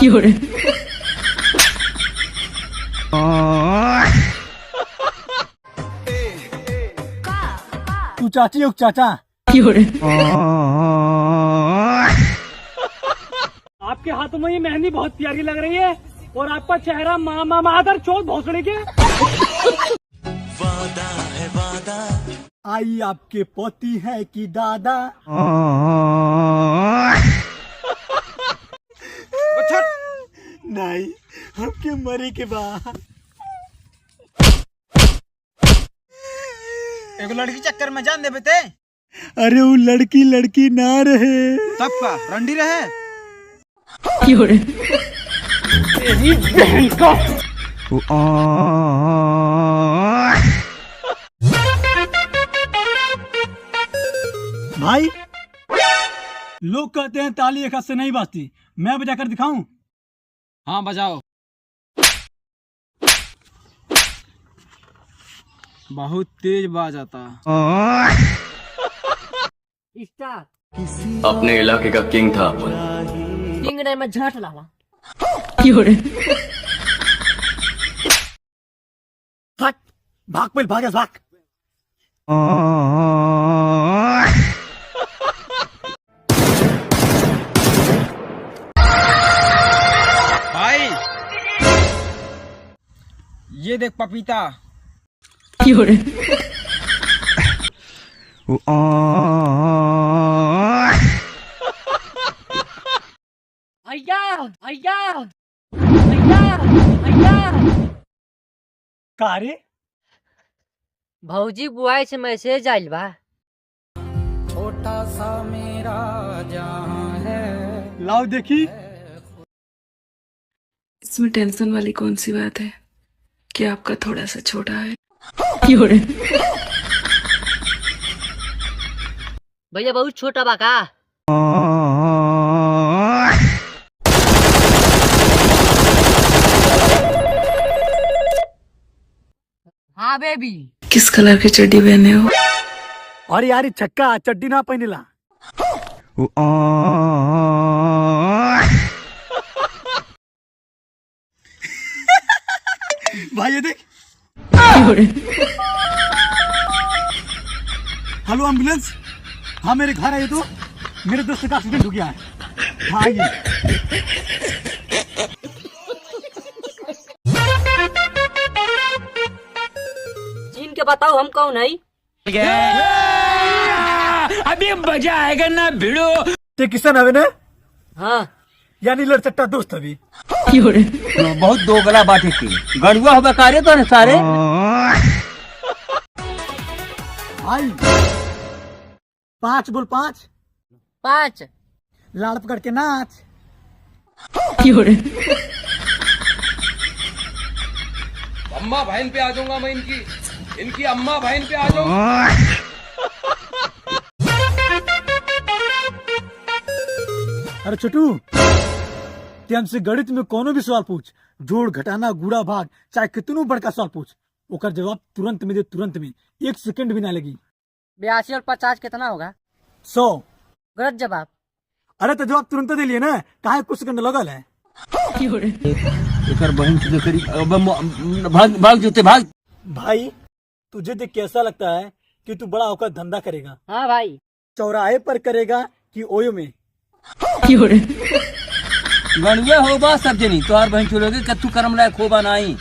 तू चाची हो चाचा। आपके हाथों में ये मेहंदी बहुत प्यारी लग रही है और आपका चेहरा मादर चौथ भोसड़ी के। वादा है वादा, आई आपके पोती है कि दादा। नहीं, हमके मरे के बाद एक लड़की चक्कर में जान दे बेटे। अरे वो लड़की ना रहे तब का रंडी रहे। तेरी बहन का। भाई, लोग कहते हैं ताली एक हाथ से नहीं बाजती, मैं बजाकर दिखाऊं? हाँ बजाओ। बहुत तेज बाजाता। अपने इलाके का किंग था अपन। किंग ने मैं झाट लावा। भाग भाग पहले भाग भाग। भाई ये देख पपीता। भैया भैया भैया भैया। का रे? भौजी बुआई से मैसेज आइल बा। छोटा सा मेरा जहां है। लाओ देखी। इसमें टेंशन वाली कौन सी बात है कि आपका थोड़ा सा छोटा है। भैया बहुत छोटा बा का। हाँ बेबी। किस कलर की चड्डी पहने हो? अरे यार छक्का चड्डी ना पहनेला। भाई ये देख। Hello ambulance. हाँ मेरे घर आइए तो, मेरे दोस्त का एक्सीडेंट हो गया है। हाँ आइए। चीन के बताओ हम कौन है? अभी मजा आएगा ना भिड़ो। ते किसान हवे ना? हाँ यानी लड़चट्टा दोस्त अभी। बहुत दो गला बाटे की गड़ुआ हो बेकारे तो सारे। आई 5 बोल 5। 5 लाड़ पकड़ के नाच। अम्मा बहन पे आ जाऊंगा मैं इनकी अम्मा बहन पे आ जाऊंगा। अरे छोटू, ते हमसे गणित में कोनो भी सवाल पूछ, जोड़ घटाना गुड़ा भाग चाहे कितनों बड़का सवाल पूछ, ओकर जवाब तुरंत में दे, तुरंत में, 1 सेकंड भी ना लगी। 82 और 50 कितना होगा? 100। गलत जवाब। अरे तो जवाब तुरंत दे लिए ना, काहे कुछ सेकंड लगल है। एकर बहन की करी भाग भाग जोते भाग। भाई तुझे देख कैसा लगता है कि तू बड़ा होकर धंधा करेगा? हाँ भाई। चौराहे पर करेगा कि ओयो में? गड़ुआ हो बा सब जनी तोहार बहन चलोगे कत्तू करम लायक हो बा नहीं।